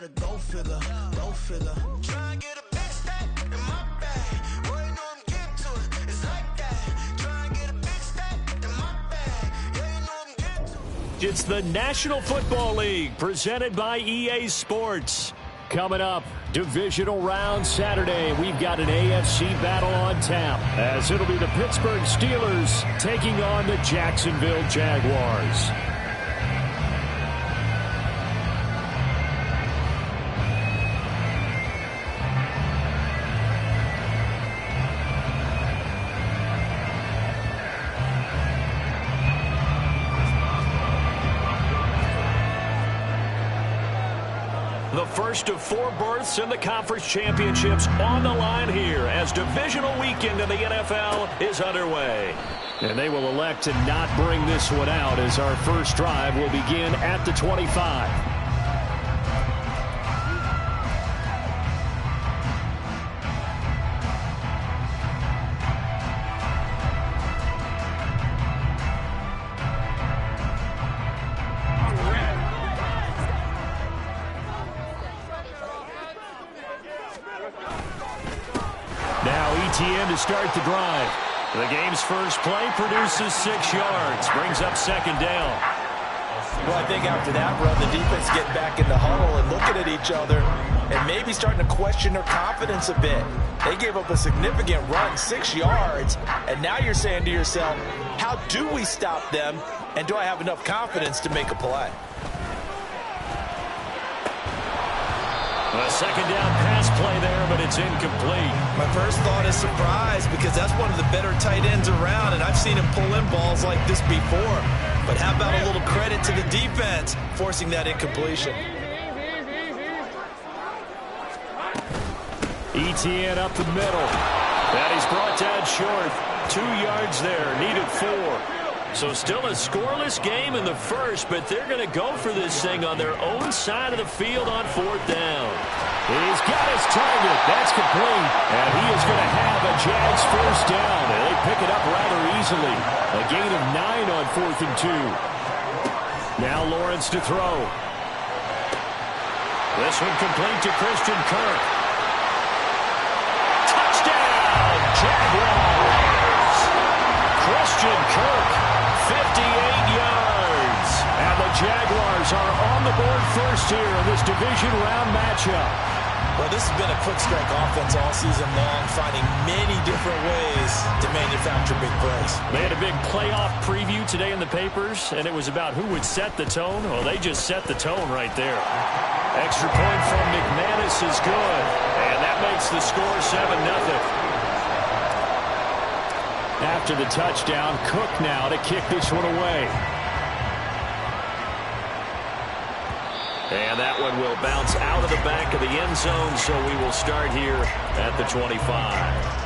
a go filler, go filler. Try and get a big stack in my bag. Boy, you know I'm getting to it. It's like that. Try and get a big stack in my bag. Yeah, you know I'm getting to it. It's the National Football League presented by EA Sports. Coming up, Divisional Round Saturday, we've got an AFC battle on tap, as it'll be the Pittsburgh Steelers taking on the Jacksonville Jaguars. The first of 4 berths in the conference championships on the line here as divisional weekend in the NFL is underway. And they will elect to not bring this one out as our first drive will begin at the 25. To start the drive. The game's first play produces 6 yards, brings up second down. Well, I think after that run, the defense getting back in the huddle and looking at each other and maybe starting to question their confidence a bit. They gave up a significant run, 6 yards, and now you're saying to yourself, how do we stop them, and do I have enough confidence to make a play? A second down pass play there, but it's incomplete. My first thought is surprise because that's one of the better tight ends around, and I've seen him pull in balls like this before. But how about a little credit to the defense forcing that incompletion? ETN up the middle. That he's brought down short. 2 yards there, needed 4. So still a scoreless game in the first, but they're going to go for this thing on their own side of the field on 4th down. He's got his target. That's complete. And he is going to have a Jags first down. And they pick it up rather easily. A gain of 9 on 4th and 2. Now Lawrence to throw. This one complete to Christian Kirk. Touchdown, Jaguars! Christian Kirk, 58 yards. And the Jaguars are on the board first here in this division round matchup. Well, this has been a quick strike offense all season long, finding many different ways to manufacture big plays. They had a big playoff preview today in the papers, and it was about who would set the tone. Well, they just set the tone right there. Extra point from McManus is good, and that makes the score 7-0. After the touchdown, Cook now to kick this one away. And that one will bounce out of the back of the end zone, so we will start here at the 25.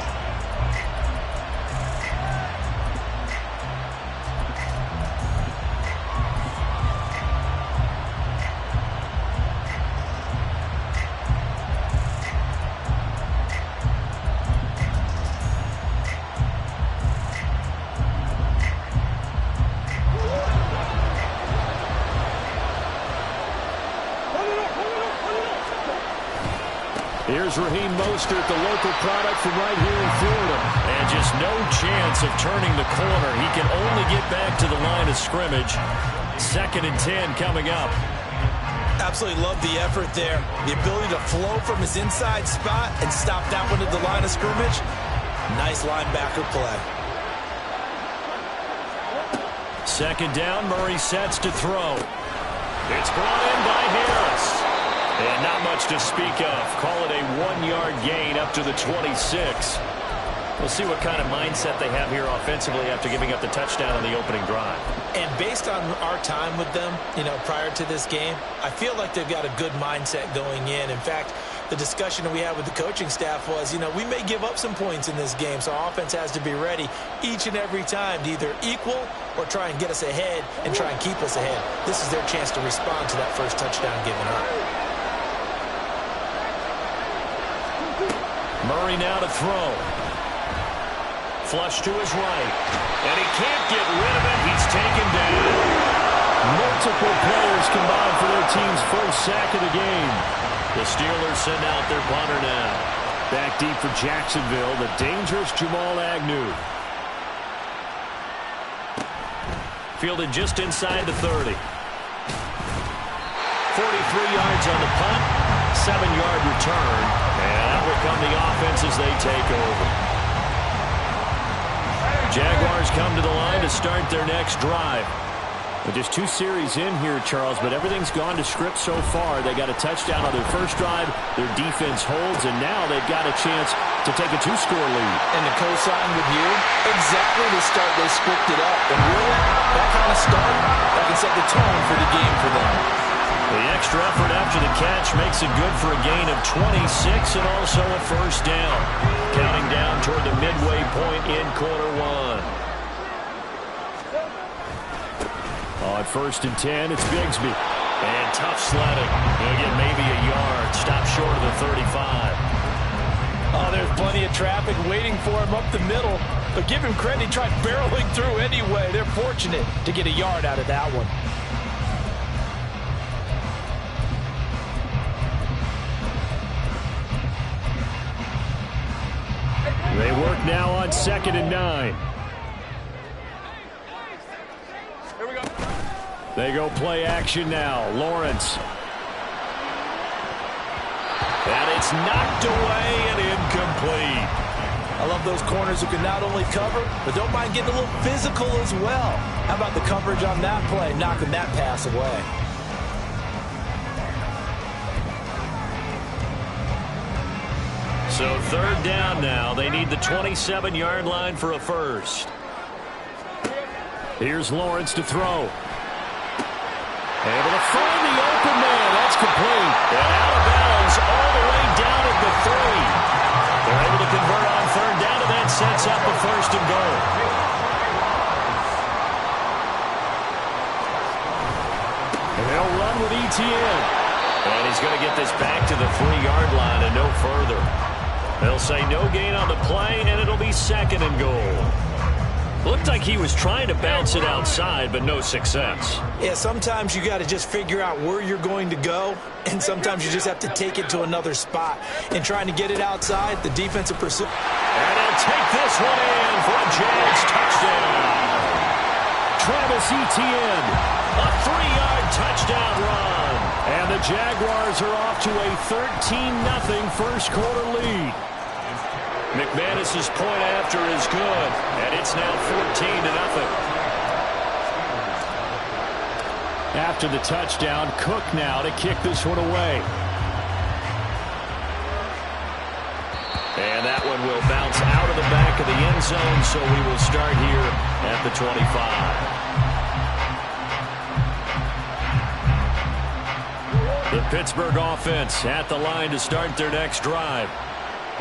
Here's Raheem Mostert, the local product from right here in Florida. And just no chance of turning the corner. He can only get back to the line of scrimmage. 2nd and 10 coming up. Absolutely love the effort there. The ability to flow from his inside spot and stop that one at the line of scrimmage. Nice linebacker play. 2nd down, Murray sets to throw. It's brought in by Harris. And not much to speak of. Call it a 1-yard gain up to the 26. We'll see what kind of mindset they have here offensively after giving up the touchdown on the opening drive. And based on our time with them, prior to this game, I feel like they've got a good mindset going in. In fact, the discussion that we had with the coaching staff was, we may give up some points in this game, so our offense has to be ready each and every time to either equal or try and get us ahead and try and keep us ahead. This is their chance to respond to that first touchdown given up. Murray now to throw. Flush to his right. And he can't get rid of it. He's taken down. Multiple players combined for their team's first sack of the game. The Steelers send out their punter now. Back deep for Jacksonville, the dangerous Jamal Agnew. Fielded just inside the 30. 43 yards on the punt, 7-yard return, and out will come the offense as they take over. Jaguars come to the line to start their next drive. Well, just 2 series in here, Charles, but everything's gone to script so far. They got a touchdown on their first drive. Their defense holds, and now they've got a chance to take a 2-score lead. And to co-sign with you, exactly the start they scripted up. And really, that kind of start, that can set the tone for the game for them. The extra effort after the catch makes it good for a gain of 26 and also a first down. Counting down toward the midway point in quarter 1. On 1st and 10, it's Bigsby. And tough sledding. He'll get maybe a yard. Stop short of the 35. Oh, there's plenty of traffic waiting for him up the middle. But give him credit, he tried barreling through anyway. They're fortunate to get a yard out of that one. They work now on 2nd and 9. They go play action now. Lawrence. And it's knocked away and incomplete. I love those corners who can not only cover, but don't mind getting a little physical as well. How about the coverage on that play, knocking that pass away? So 3rd down now. They need the 27-yard line for a first. Here's Lawrence to throw. Able to find the open man. That's complete. And out of bounds all the way down at the 3. They're able to convert on 3rd down, and that sets up a 1st and goal. And they'll run with ETN. And he's going to get this back to the 3-yard line and no further. They'll say no gain on the play, and it'll be 2nd and goal. Looked like he was trying to bounce it outside, but no success. Yeah, sometimes you got to just figure out where you're going to go, and sometimes you just have to take it to another spot. And trying to get it outside, the defensive pursuit. And he'll take this one in for a Jags touchdown. Travis Etienne, a 3-yard touchdown run. And the Jaguars are off to a 13-0 first quarter lead. McManus's point after is good, and it's now 14-0. After the touchdown, Cook now to kick this one away. And that one will bounce out of the back of the end zone, so we will start here at the 25. The Pittsburgh offense at the line to start their next drive.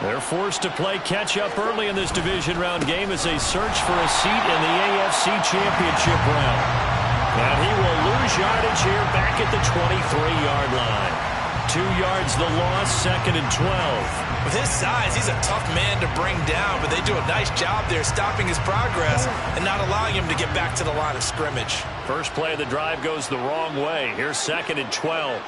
They're forced to play catch-up early in this division round game as they search for a seat in the AFC Championship round. And he will lose yardage here back at the 23-yard line. 2 yards the loss, 2nd and 12. With his size, he's a tough man to bring down, but they do a nice job there stopping his progress and not allowing him to get back to the line of scrimmage. First play of the drive goes the wrong way. Here's 2nd and 12.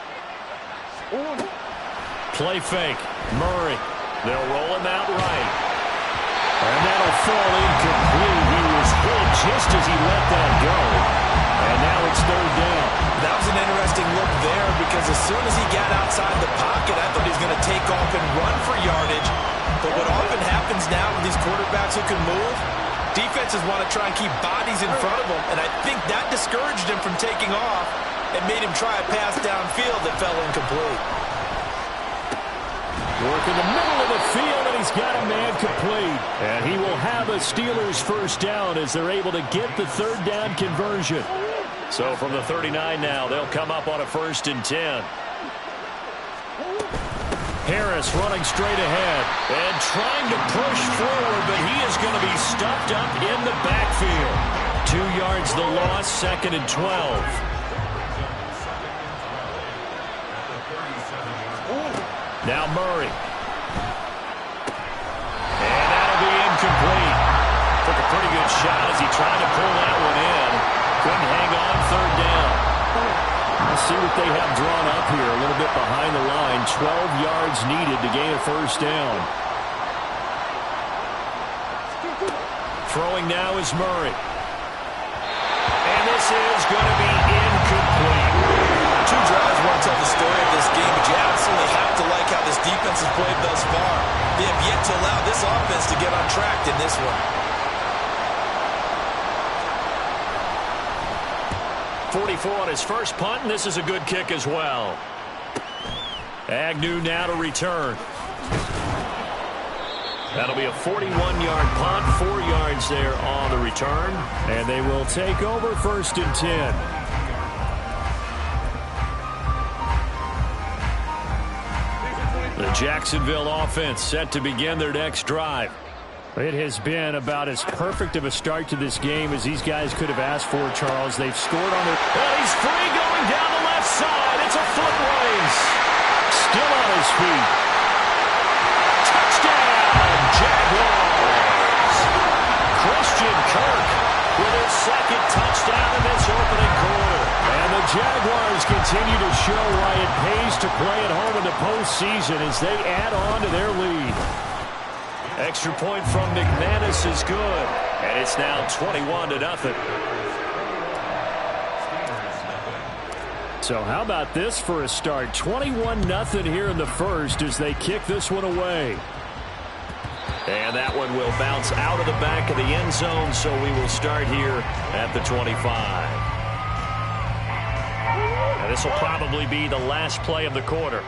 Play fake. Murray. They'll roll him out right. And that'll fall incomplete. He was hit just as he let that go. And now it's 3rd down. That was an interesting look there because as soon as he got outside the pocket, I thought he was going to take off and run for yardage. But what often happens now with these quarterbacks who can move, defenses want to try and keep bodies in front of them. And I think that discouraged him from taking off and made him try a pass downfield that fell incomplete. Work in the middle of the field, and he's got a man complete. And he will have a Steelers first down as they're able to get the 3rd down conversion. So from the 39 now, they'll come up on a 1st and 10. Harris running straight ahead and trying to push forward, but he is going to be stuffed up in the backfield. 2 yards the loss, 2nd and 12. Now Murray. And that'll be incomplete. Took a pretty good shot as he tried to pull that one in. Couldn't hang on 3rd down. see what they have drawn up here. A little bit behind the line. 12 yards needed to gain a first down. Throwing now is Murray. And this is going to be incomplete. Two drives won't tell the story of this game, but you absolutely have to like how this defense has played thus far. They have yet to allow this offense to get on track in this one. 44 on his first punt, and this is a good kick as well. Agnew now to return. That'll be a 41-yard punt, 4 yards there on the return, and they will take over 1st and 10. The Jacksonville offense set to begin their next drive. It has been about as perfect of a start to this game as these guys could have asked for, Charles. They've scored on their... And he's free going down the left side. It's a foot race. Still on his feet. Touchdown, Jaguars. Christian Kirk with his second touchdown in this opening quarter. And the Jaguars continue to show why it pays to play at home in the postseason as they add on to their lead. Extra point from McManus is good, and it's now 21-0. So how about this for a start? 21-0 here in the first as they kick this one away. And that one will bounce out of the back of the end zone, so we will start here at the 25. And this will probably be the last play of the quarter.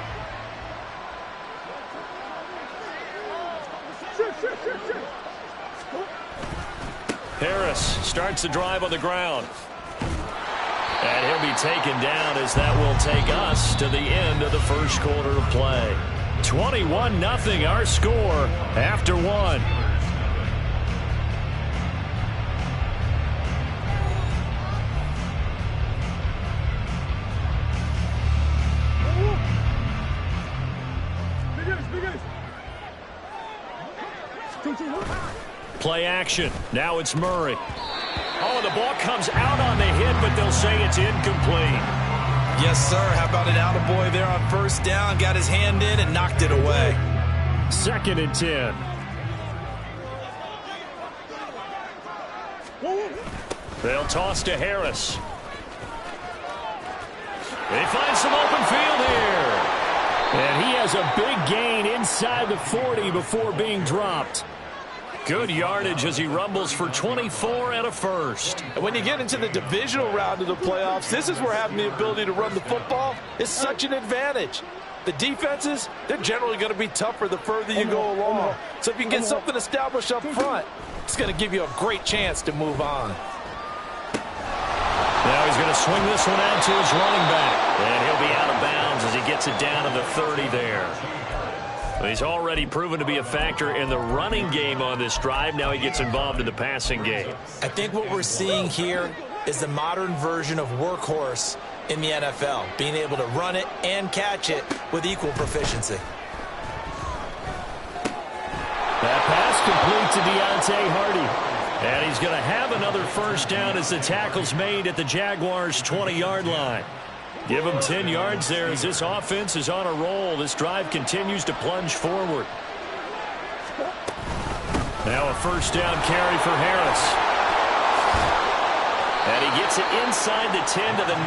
Harris starts the drive on the ground. And he'll be taken down as that will take us to the end of the first quarter of play. 21-0 our score after one. Play action. Now it's Murray. Oh, the ball comes out on the hit, but they'll say it's incomplete. Yes, sir. How about an attaboy there on first down? Got his hand in and knocked it away. 2nd and 10. They'll toss to Harris. They find some open field here. And he has a big gain inside the 40 before being dropped. Good yardage as he rumbles for 24 and a first. And when you get into the divisional round of the playoffs, this is where having the ability to run the football is such an advantage. The defenses, they're generally going to be tougher the further you go along. So if you can get something established up front, it's going to give you a great chance to move on. Now he's going to swing this one out to his running back. And he'll be out of bounds as he gets it down to the 30 there. He's already proven to be a factor in the running game on this drive. Now he gets involved in the passing game. I think what we're seeing here is the modern version of workhorse in the NFL, being able to run it and catch it with equal proficiency. That pass complete to Deontay Hardy. And he's going to have another first down as the tackle's made at the Jaguars' 20-yard line. Give him 10 yards there as this offense is on a roll. This drive continues to plunge forward. Now a first down carry for Harris. And he gets it inside the 10 to the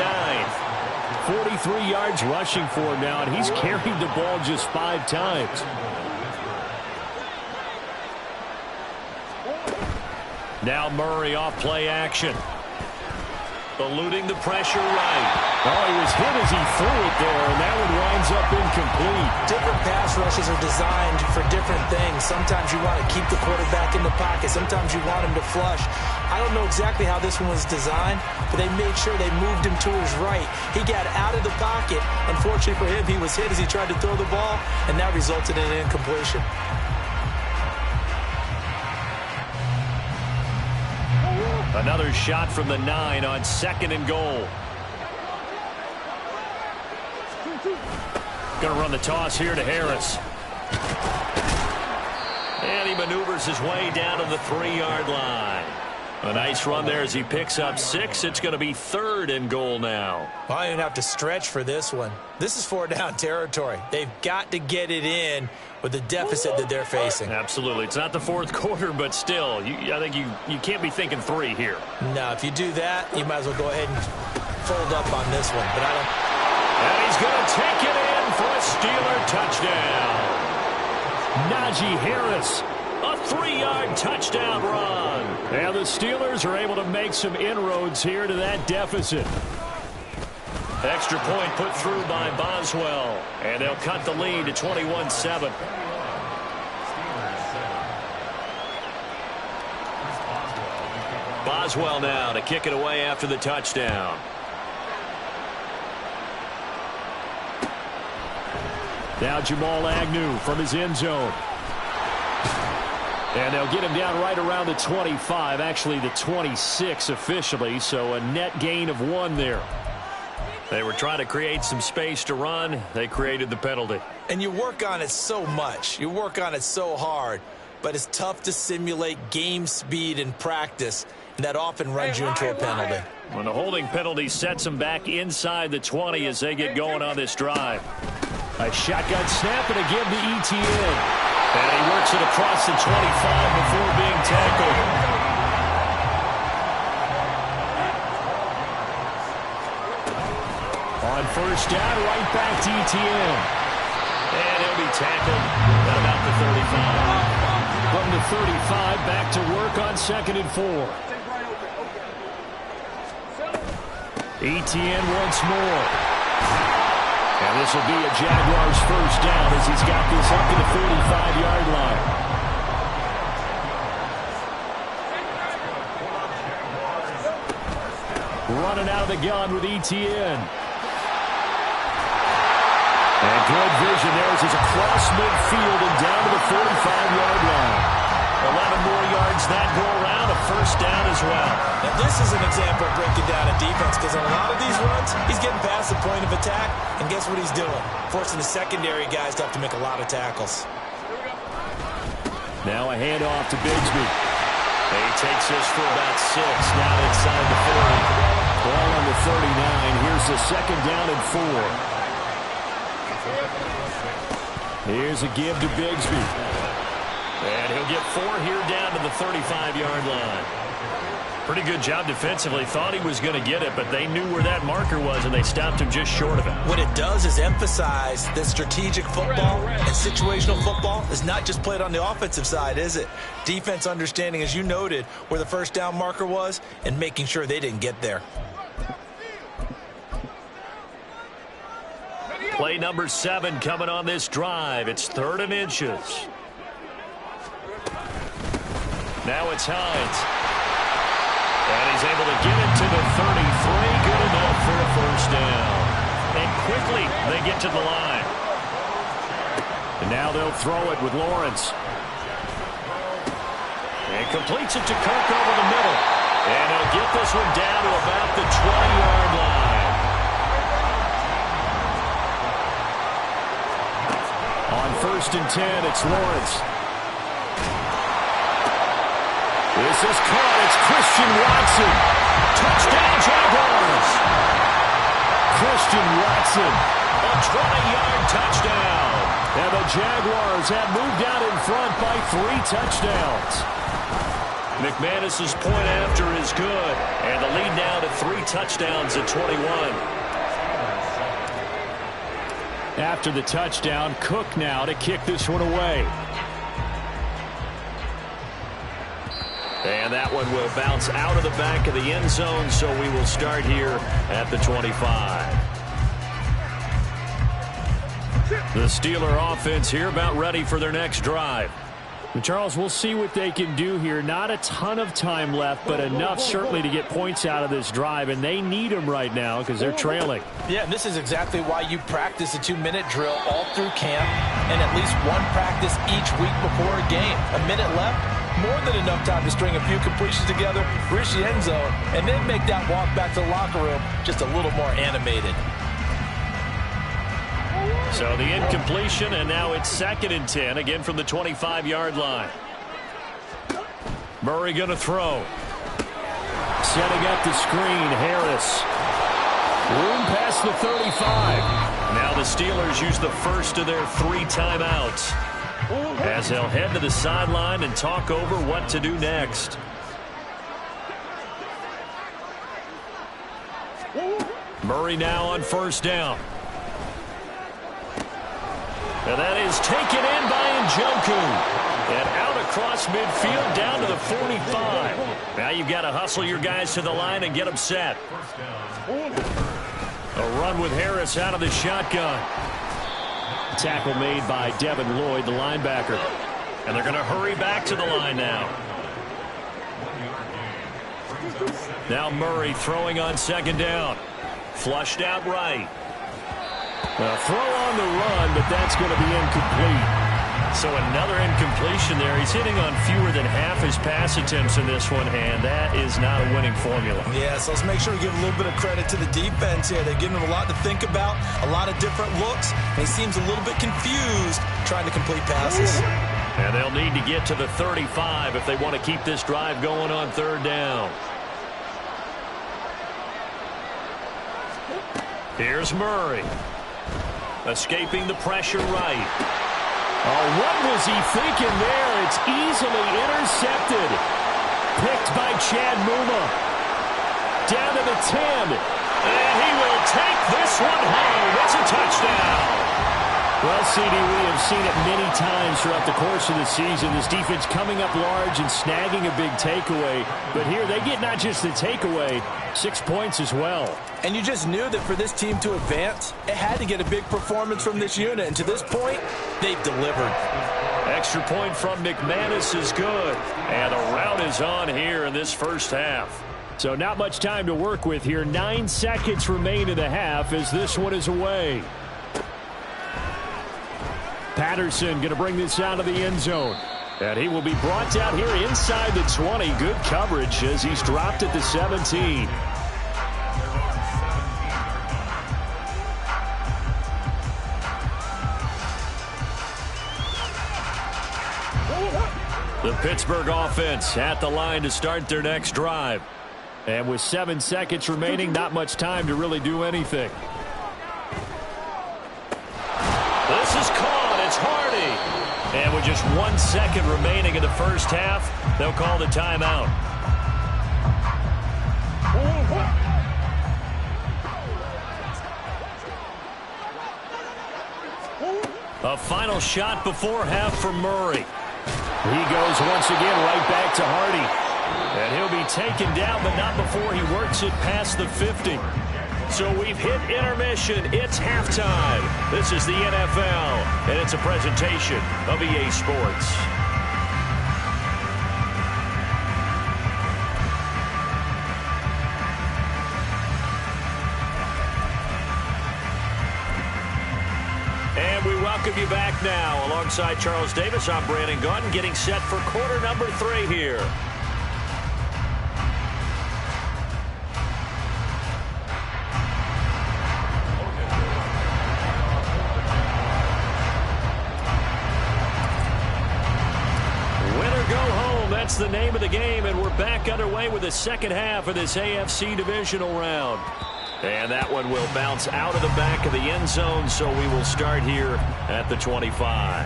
9. 43 yards rushing for him now, and he's carried the ball just 5 times. Now Murray off play action. Eluding the pressure right. Oh, he was hit as he threw it there, and that one winds up incomplete. Different pass rushes are designed for different things. Sometimes you want to keep the quarterback in the pocket. Sometimes you want him to flush. I don't know exactly how this one was designed, but they made sure they moved him to his right. He got out of the pocket. Unfortunately for him, he was hit as he tried to throw the ball, and that resulted in an incompletion. Another shot from the 9 on 2nd and goal. Going to run the toss here to Harris. And he maneuvers his way down to the 3-yard line. A nice run there as he picks up 6. It's going to be 3rd and goal now. Well, I don't have to stretch for this one. This is 4-down territory. They've got to get it in with the deficit that they're facing. Absolutely. It's not the 4th quarter, but still, I think you can't be thinking 3 here. No, if you do that, you might as well go ahead and fold up on this one. But I don't. And he's going to take it in for a Steeler touchdown. Najee Harris, a 3-yard touchdown run. And the Steelers are able to make some inroads here to that deficit. Extra point put through by Boswell. And they'll cut the lead to 21-7. Boswell now to kick it away after the touchdown. Now Jamal Agnew from his end zone. And they'll get him down right around the 25, actually the 26 officially, so a net gain of 1 there. They were trying to create some space to run. They created the penalty. And you work on it so much. You work on it so hard. But it's tough to simulate game speed in practice, and that often runs you into a penalty. When the holding penalty sets them back inside the 20 as they get going on this drive. A shotgun snap and again to ETN. And he works it across the 25 before being tackled. On 1st down, right back to ETN. And he'll be tackled at about the 35. From the 35, back to work on 2nd and 4. ETN once more. And this will be a Jaguars 1st down as he's got this up to the 45-yard line. Running out of the gun with ETN. And good vision there as he's across midfield and down to the 45-yard line. 11 more yards that go around, a 1st down as well. Now this is an example of breaking down a defense, because on a lot of these runs, he's getting past the point of attack, and guess what he's doing? Forcing the secondary guys to have to make a lot of tackles. Now a handoff to Bigsby. He takes this for about 6, now inside the 40. Ball on the 39, here's the 2nd down and 4. Here's a give to Bigsby. And he'll get 4 here down to the 35-yard line. Pretty good job defensively. Thought he was going to get it, but they knew where that marker was, and they stopped him just short of it. What it does is emphasize that strategic football and situational football is not just played on the offensive side, is it? Defense understanding, as you noted, where the 1st down marker was and making sure they didn't get there. Play number 7 coming on this drive. It's 3rd and inches. Now it's Hines. And he's able to get it to the 33. Good enough for a 1st down. And quickly they get to the line. And now they'll throw it with Lawrence. And completes it to Kirk over the middle. And he'll get this one down to about the 20-yard line. On 1st and 10, it's Lawrence. This is caught. It's Christian Watson. Touchdown, Jaguars. Christian Watson, a 20-yard touchdown. And the Jaguars have moved out in front by 3 touchdowns. McManus's point after is good. And the lead now to 3 touchdowns at 21. After the touchdown, Cook now to kick this one away. And that one will bounce out of the back of the end zone, so we will start here at the 25. The Steeler offense here about ready for their next drive. And Charles, we'll see what they can do here. Not a ton of time left, but enough certainly to get points out of this drive, and they need them right now because they're trailing. Yeah, and this is exactly why you practice a 2-minute drill all through camp and at least 1 practice each week before a game. A minute left, more than enough time to string a few completions together, reach the end zone, and then make that walk back to the locker room just a little more animated. So the incompletion, and now it's 2nd and 10, again from the 25-yard line. Murray going to throw. Setting up the screen, Harris. Room past the 35. Now the Steelers use the first of their 3 timeouts as they'll head to the sideline and talk over what to do next. Murray now on first down. And that is taken in by Njoku. And out across midfield down to the 45. Now you've got to hustle your guys to the line and get them set. A run with Harris out of the shotgun. Tackle made by Devin Lloyd, the linebacker. And they're going to hurry back to the line now. Now Murray throwing on second down. Flushed out right. A throw on the run, but that's going to be incomplete. So another incompletion there. He's hitting on fewer than half his pass attempts in this one, and that is not a winning formula. Yeah, so let's make sure we give a little bit of credit to the defense here. They're giving him a lot to think about, a lot of different looks, and he seems a little bit confused trying to complete passes. And they'll need to get to the 35 if they want to keep this drive going on third down. Here's Murray. Escaping the pressure right. Oh, what was he thinking there? It's easily intercepted. Picked by Chad Muma. Down to the 10. And he will take this one home. It's a touchdown. Well, CD, we have seen it many times throughout the course of the season. This defense coming up large and snagging a big takeaway. But here they get not just the takeaway, 6 points as well. And you just knew that for this team to advance, it had to get a big performance from this unit. And to this point, they've delivered. Extra point from McManus is good. And the rout is on here in this first half. So not much time to work with here. 9 seconds remain in the half as this one is away. Patterson going to bring this out of the end zone. And he will be brought down here inside the 20. Good coverage as he's dropped at the 17. The Pittsburgh offense at the line to start their next drive. And with 7 seconds remaining, not much time to really do anything. This is caught. It's Hardy. And with just 1 second remaining in the first half, they'll call the timeout. A final shot before half for Murray. He goes once again right back to Hardy. And he'll be taken down, but not before he works it past the 50. So we've hit intermission. It's halftime. This is the NFL, and it's a presentation of EA Sports. And we welcome you back now. Alongside Charles Davis, I'm Brandon Gaudin, getting set for quarter number 3 here. That's the name of the game, and we're back underway with the second half of this AFC Divisional Round. And that one will bounce out of the back of the end zone, so we will start here at the 25.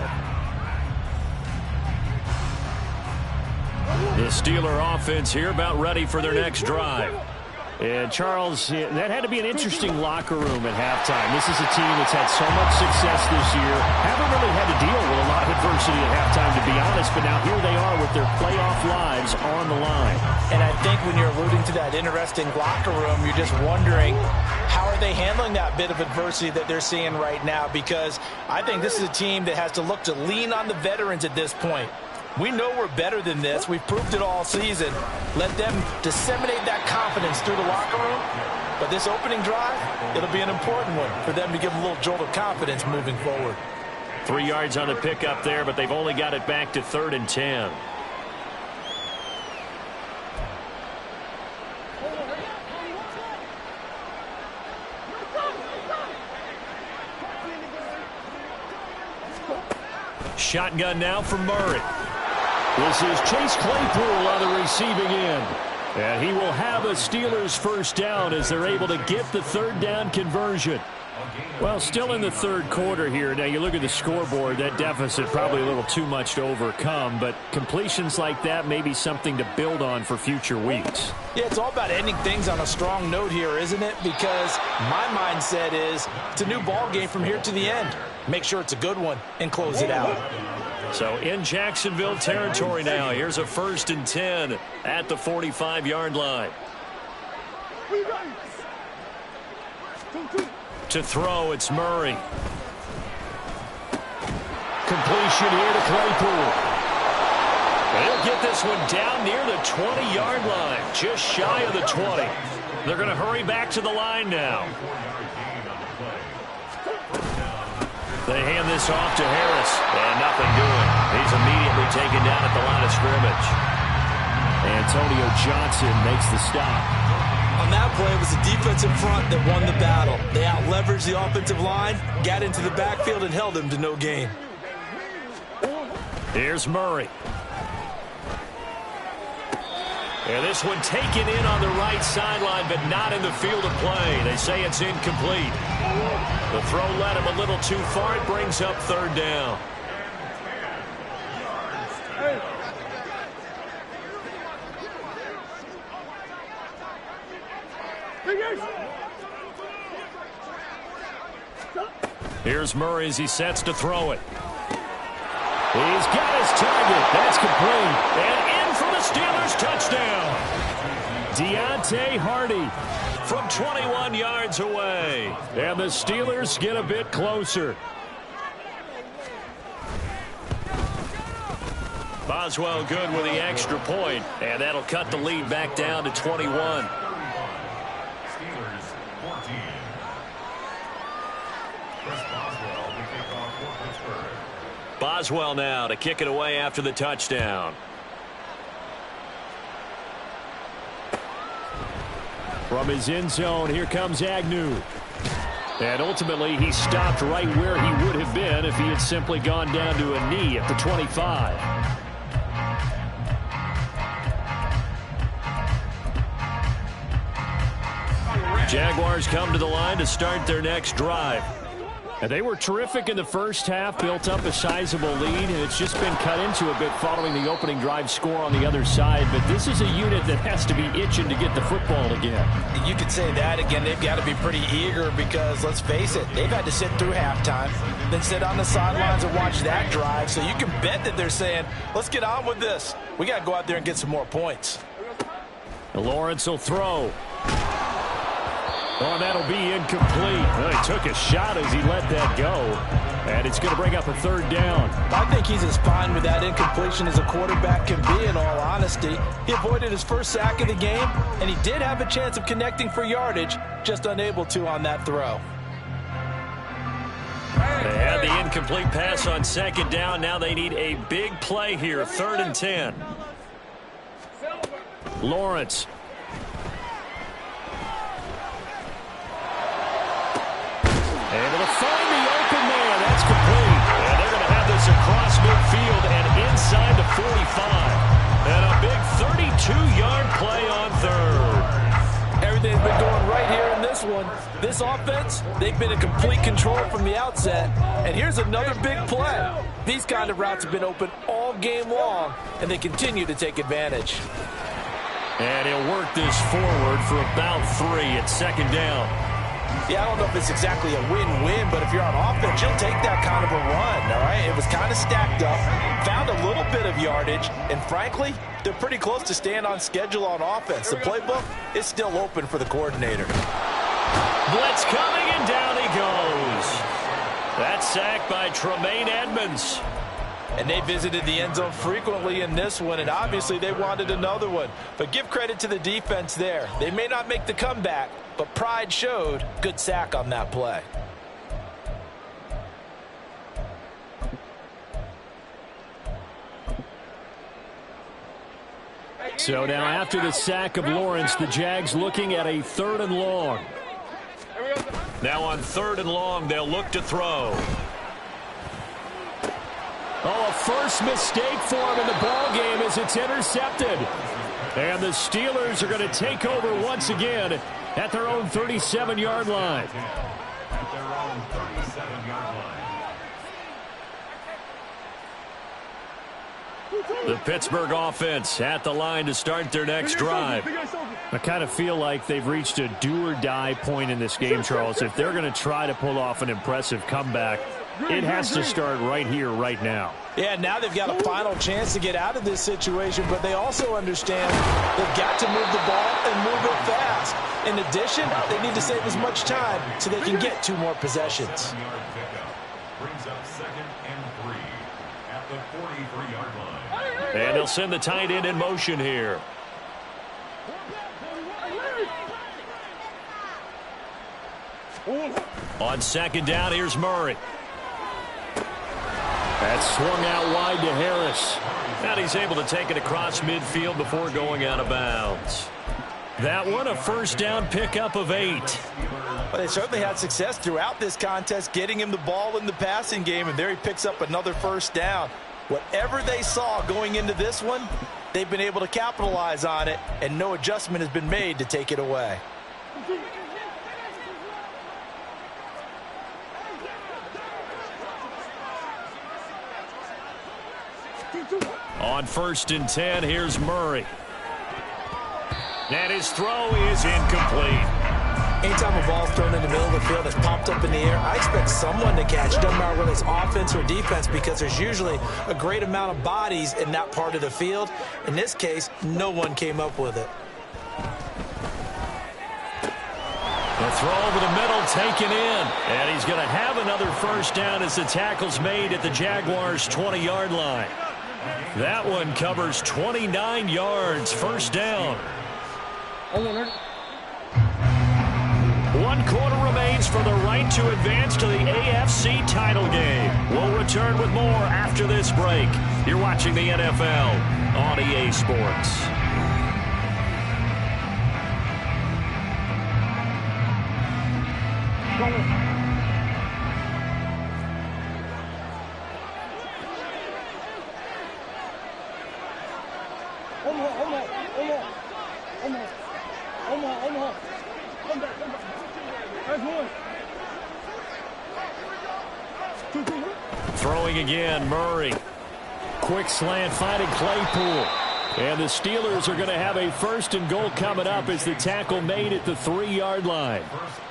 The Steeler offense here about ready for their next drive. And, Charles, that had to be an interesting locker room at halftime. This is a team that's had so much success this year. Haven't really had to deal with a lot of adversity at halftime, to be honest. But now here they are with their playoff lives on the line. And I think when you're alluding to that interesting locker room, you're just wondering, how are they handling that bit of adversity that they're seeing right now? Because I think this is a team that has to look to lean on the veterans at this point. We know we're better than this. We've proved it all season. Let them disseminate that confidence through the locker room. But this opening drive, it'll be an important one for them to give them a little jolt of confidence moving forward. 3 yards on the pickup there, but they've only got it back to 3rd and 10. Shotgun now for Murray. This is Chase Claypool on the receiving end. And he will have a Steelers first down as they're able to get the third down conversion. Well, still in the third quarter here. Now, you look at the scoreboard, that deficit probably a little too much to overcome, but completions like that may be something to build on for future weeks. Yeah, it's all about ending things on a strong note here, isn't it? Because my mindset is it's a new ball game from here to the end. Make sure it's a good one and close it out. So in Jacksonville territory now, here's a 1st and 10 at the 45-yard line. To throw, it's Murray. Completion here to Claypool. They'll get this one down near the 20-yard line, just shy of the 20. They're going to hurry back to the line now. They hand this off to Harris, and nothing doing. He's immediately taken down at the line of scrimmage. Antonio Johnson makes the stop. On that play, it was the defensive front that won the battle. They out-leveraged the offensive line, got into the backfield, and held him to no gain. Here's Murray. And this one taken in on the right sideline, but not in the field of play. They say it's incomplete. The throw led him a little too far. It brings up third down. Here's Murray as he sets to throw it. He's got his target. That's complete. And in for the Steelers touchdown. Deontay Hardy from 21 yards away. And the Steelers get a bit closer. Boswell good with the extra point, and that'll cut the lead back down to 21. Boswell now to kick it away after the touchdown. From his end zone, here comes Agnew. And ultimately, he stopped right where he would have been if he had simply gone down to a knee at the 25. Jaguars come to the line to start their next drive. And they were terrific in the first half, built up a sizable lead, and it's just been cut into a bit following the opening drive score on the other side. But this is a unit that has to be itching to get the football again. You could say that again. They've got to be pretty eager because, let's face it, they've had to sit through halftime, then sit on the sidelines and watch that drive. So you can bet that they're saying, let's get on with this. We got to go out there and get some more points. Lawrence will throw. Oh, that'll be incomplete. Well, he took a shot as he let that go. And it's going to bring up a third down. I think he's as fine with that incompletion as a quarterback can be, in all honesty. He avoided his first sack of the game, and he did have a chance of connecting for yardage, just unable to on that throw. They had the incomplete pass on second down. Now they need a big play here, 3rd and 10. Lawrence. Able to find the open man. That's complete. And they're going to have this across midfield and inside the 45. And a big 32-yard play on third. Everything's been going right here in this one. This offense, they've been in complete control from the outset. And here's another big play. These kind of routes have been open all game long, and they continue to take advantage. And he'll work this forward for about 3 at second down. Yeah, I don't know if it's exactly a win-win, but if you're on offense, you'll take that kind of a run, all right? It was kind of stacked up, found a little bit of yardage, and frankly, they're pretty close to staying on schedule on offense. The playbook is still open for the coordinator. Blitz coming, and down he goes. That's sacked by Tremaine Edmonds. And they visited the end zone frequently in this one, and obviously they wanted another one. But give credit to the defense there. They may not make the comeback, but pride showed. Good sack on that play. So now after the sack of Lawrence, the Jags looking at a 3rd and long. Now on 3rd and long, they'll look to throw. Oh, a first mistake for him in the ball game as it's intercepted. And the Steelers are going to take over once again at their own 37-yard line. At their own 37-yard line. The Pittsburgh offense at the line to start their next drive. I kind of feel like they've reached a do-or-die point in this game, Charles. If they're going to try to pull off an impressive comeback, it has to start right here, right now. Yeah, now they've got a final chance to get out of this situation, but they also understand they've got to move the ball and move it fast. In addition, they need to save as much time so they can get 2 more possessions. Brings up 2nd and 3 at the 43-yard line. And they'll send the tight end in motion here. On 2nd down, here's Murray. That's swung out wide to Harris. And he's able to take it across midfield before going out of bounds. That one, a 1st down pickup of 8. Well, they certainly had success throughout this contest, getting him the ball in the passing game, and there he picks up another 1st down. Whatever they saw going into this one, they've been able to capitalize on it, and no adjustment has been made to take it away. On 1st and 10, here's Murray. And his throw is incomplete. Anytime a ball's thrown in the middle of the field, it's popped up in the air, I expect someone to catch. Doesn't matter whether it's offense or defense, because there's usually a great amount of bodies in that part of the field. In this case, no one came up with it. The throw over the middle taken in. And he's going to have another 1st down as the tackle's made at the Jaguars' 20-yard line. That one covers 29 yards, 1st down. 1 quarter remains for the right to advance to the AFC title game. We'll return with more after this break. You're watching the NFL on EA Sports. Throwing again, Murray. Quick slant, finding Claypool. And the Steelers are going to have a 1st and goal coming up as the tackle made at the 3-yard line.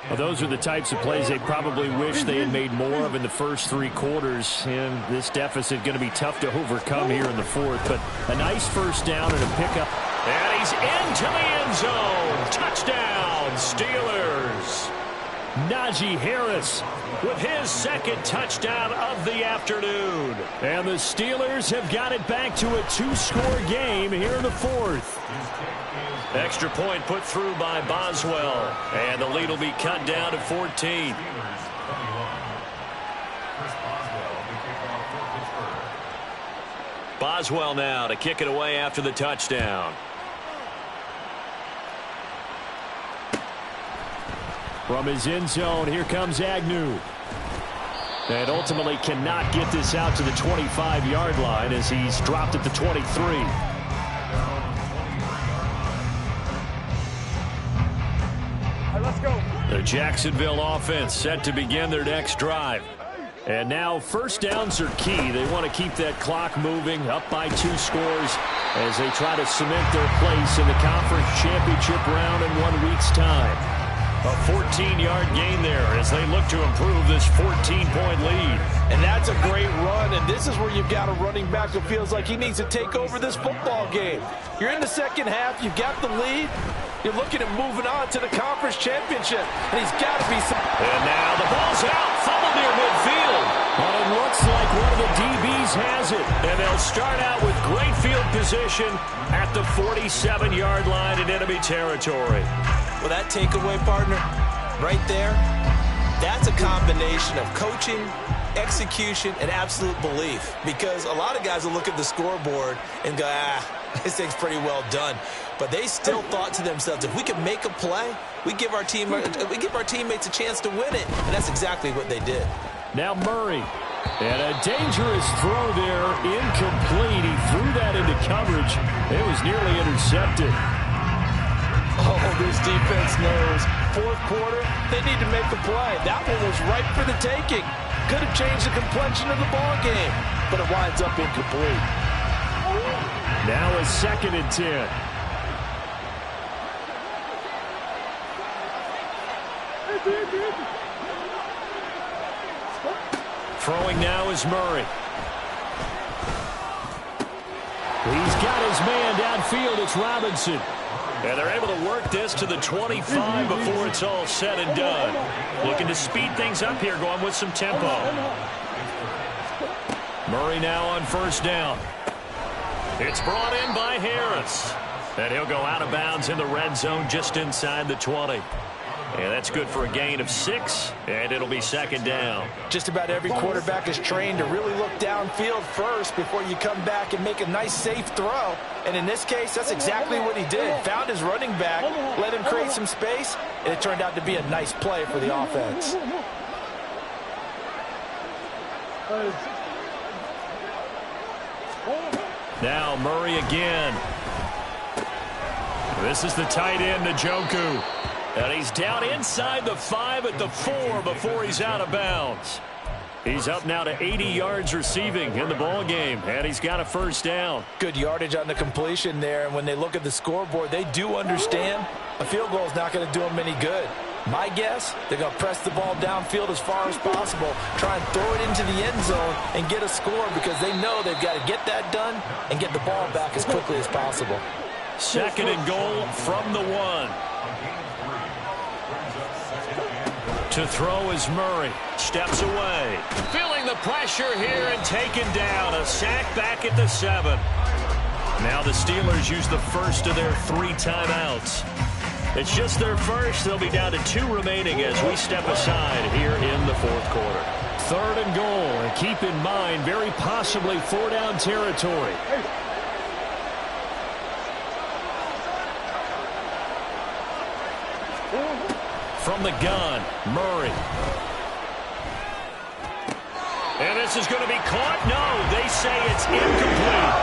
Well, those are the types of plays they probably wish they had made more of in the first 3 quarters. And this deficit going to be tough to overcome here in the 4th. But a nice 1st down and a pickup. And he's into the end zone. Touchdown, Steelers. Najee Harris with his 2nd touchdown of the afternoon. And the Steelers have got it back to a 2-score game here in the 4th. Extra point put through by Boswell. And the lead will be cut down to 14. Boswell now to kick it away after the touchdown. From his end zone, here comes Agnew. And ultimately cannot get this out to the 25-yard line as he's dropped at the 23. Let's go. The Jacksonville offense set to begin their next drive. And now 1st downs are key. They want to keep that clock moving, up by 2 scores as they try to cement their place in the conference championship round in 1 week's time. A 14-yard gain there as they look to improve this 14-point lead. And that's a great run, and this is where you've got a running back who feels like he needs to take over this football game. You're in the 2nd half, you've got the lead, you're looking at moving on to the conference championship, and he's got to be... And now the ball's out, fumbled near midfield. But it looks like one of the DBs has it, and they'll start out with great field position at the 47-yard line in enemy territory. Well, that takeaway, partner, right there, that's a combination of coaching, execution, and absolute belief. Because a lot of guys will look at the scoreboard and go, this thing's pretty well done. But they still thought to themselves, if we can make a play, we give our teammates a chance to win it. And that's exactly what they did. Now Murray. And a dangerous throw there, incomplete. He threw that into coverage. It was nearly intercepted. Oh, this defense knows. Fourth quarter, they need to make a play. That one was ripe for the taking. Could have changed the complexion of the ball game, but it winds up incomplete. Now a 2nd and 10. Throwing now is Murray. He's got his man downfield. It's Robinson. And they're able to work this to the 25 before it's all said and done. Looking to speed things up here, going with some tempo. Murray now on 1st down. It's brought in by Harris. And he'll go out of bounds in the red zone just inside the 20. And that's good for a gain of 6, and it'll be 2nd down. Just about every quarterback is trained to really look downfield first before you come back and make a nice, safe throw. And in this case, that's exactly what he did. Found his running back, let him create some space, and it turned out to be a nice play for the offense. Now Murray again. This is the tight end, Njoku. And he's down inside the 5 at the 4 before he's out of bounds. He's up now to 80 yards receiving in the ball game, and he's got a 1st down. Good yardage on the completion there, and when they look at the scoreboard, they do understand a field goal is not going to do them any good. My guess, they're going to press the ball downfield as far as possible, try and throw it into the end zone and get a score because they know they've got to get that done and get the ball back as quickly as possible. 2nd and goal from the 1. To throw is Murray. Steps away. Feeling the pressure here and taken down. A sack back at the 7. Now the Steelers use the first of their 3 timeouts. It's just their first. They'll be down to 2 remaining as we step aside here in the 4th quarter. 3rd and goal. And keep in mind, very possibly 4-down territory. From the gun, Murray. And this is going to be caught. No, they say it's incomplete.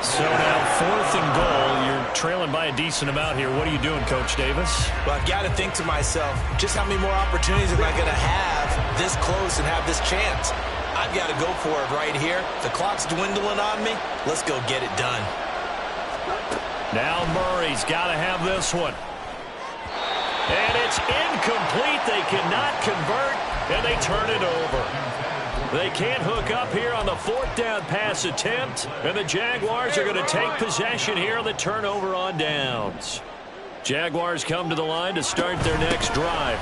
So now 4th and goal. You're trailing by a decent amount here. What are you doing, Coach Davis? Well, I've got to think to myself, just how many more opportunities am I going to have this close and have this chance? I've got to go for it right here. The clock's dwindling on me. Let's go get it done. Now Murray's got to have this one. And it's incomplete. They cannot convert, and they turn it over. They can't hook up here on the 4th down pass attempt, and the Jaguars are going to take possession here on the turnover on downs. Jaguars come to the line to start their next drive.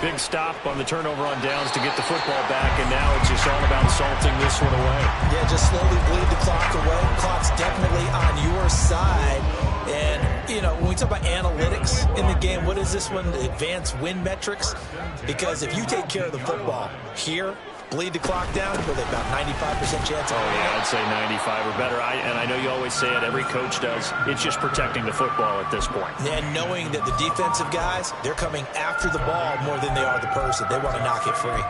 Big stop on the turnover on downs to get the football back, and now it's just all about salting this one away. Yeah, just slowly bleed the clock away. The clock's definitely on your side. And, you know, when we talk about analytics in the game, what is this one? Advanced win metrics? Because if you take care of the football here, bleed the clock down, with about 95% chance. Oh, yeah, I'd say 95 or better. And I know you always say it, every coach does. It's just protecting the football at this point. And knowing that the defensive guys, they're coming after the ball more than they are the person. They want to knock it free.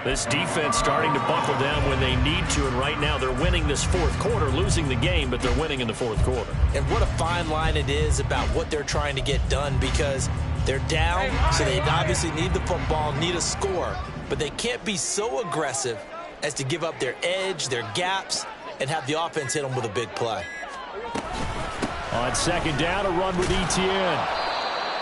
This defense starting to buckle down when they need to, and right now they're winning this 4th quarter, losing the game, but they're winning in the 4th quarter. And what a fine line it is about what they're trying to get done, because they're down, so they obviously need the football, need a score, but they can't be so aggressive as to give up their edge, their gaps, and have the offense hit them with a big play. On 2nd down, a run with Etienne.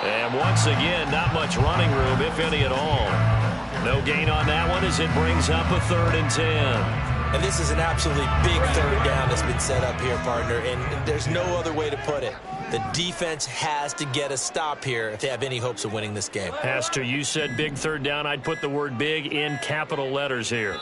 And once again, not much running room, if any at all. No gain on that one as it brings up a 3rd and 10. And this is an absolutely big 3rd down that's been set up here, partner, and there's no other way to put it. The defense has to get a stop here if they have any hopes of winning this game. Has to. You said big 3rd down. I'd put the word big in capital letters here.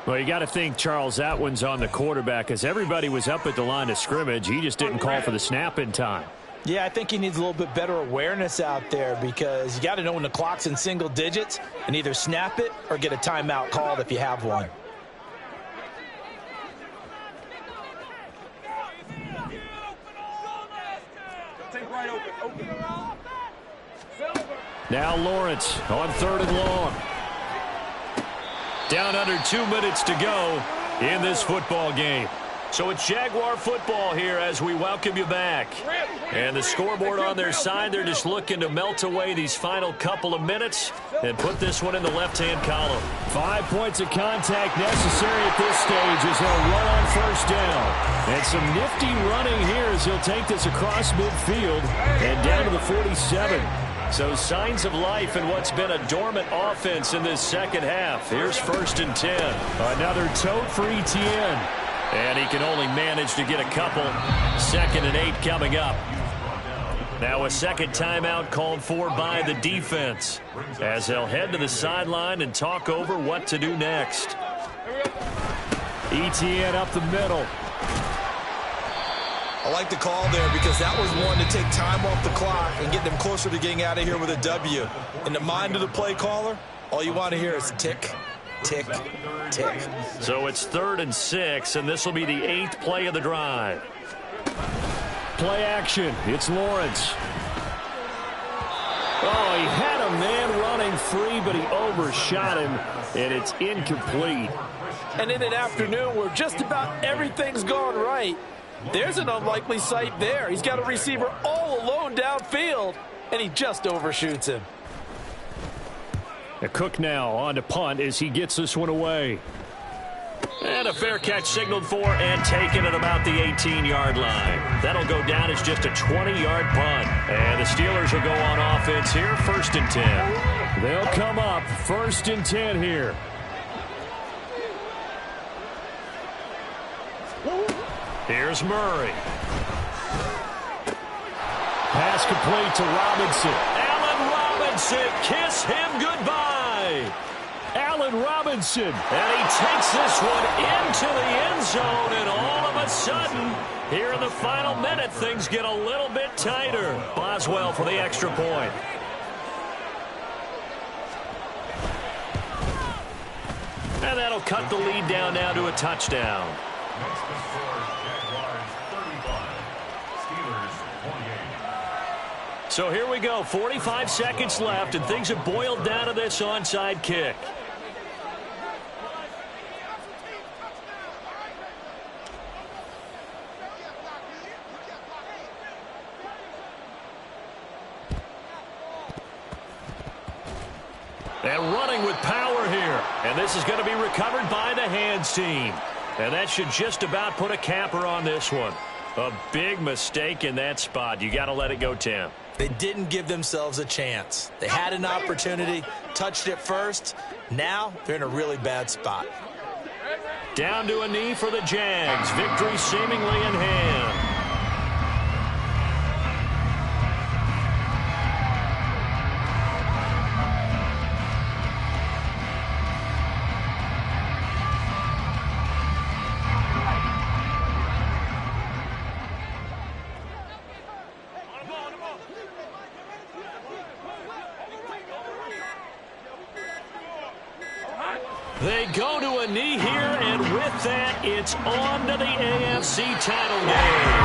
Well, you got to think, Charles, that one's on the quarterback, as everybody was up at the line of scrimmage. He just didn't call for the snap in time. Yeah, I think he needs a little bit better awareness out there, because you got to know when the clock's in single digits and either snap it or get a timeout called if you have one. Now Lawrence on 3rd and long. Down under 2 minutes to go in this football game. So it's Jaguar football here as we welcome you back. And the scoreboard on their side, they're just looking to melt away these final couple of minutes and put this one in the left-hand column. 5 points of contact necessary at this stage as they'll run on 1st down. And some nifty running here as he'll take this across midfield and down to the 47. So signs of life in what's been a dormant offense in this second half. Here's 1st and 10. Another tote for Etienne. And he can only manage to get a couple. 2nd and 8 coming up. Now a second timeout called for by the defense as they'll head to the sideline and talk over what to do next. Etienne up the middle. I like the call there because that was one to take time off the clock and get them closer to getting out of here with a W. In the mind of the play caller, all you want to hear is tick, tick, tick. So it's 3rd and 6, and this will be the 8th play of the drive. Play action. It's Lawrence. Oh, he had a man running free, but he overshot him, and it's incomplete. And in an afternoon where just about everything's gone right, there's an unlikely sight there. He's got a receiver all alone downfield, and he just overshoots him. Cook now on to punt as he gets this one away. And a fair catch signaled for and taken at about the 18-yard line. That'll go down as just a 20-yard punt. And the Steelers will go on offense here, 1st and 10. They'll come up 1st and 10 here. Here's Murray. Pass complete to Robinson. Allen Robinson, kiss him goodbye. Allen Robinson. And he takes this one into the end zone, and all of a sudden, here in the final minute, things get a little bit tighter. Boswell for the extra point. And that'll cut the lead down now to a touchdown. Next to score, Jaguars 35, Steelers 28. So here we go, 45 seconds left, and things have boiled down to this onside kick. And running with power here. And this is going to be recovered by the hands team. And that should just about put a capper on this one. A big mistake in that spot. You got to let it go, Tim. They didn't give themselves a chance. They had an opportunity, touched it first. Now they're in a really bad spot. Down to a knee for the Jags. Victory seemingly in hand. They go to a knee here, and with that, it's on to the AFC title game.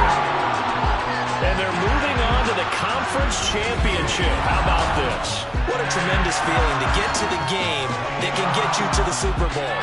And they're moving on to the conference championship. How about this? What a tremendous feeling to get to the game that can get you to the Super Bowl.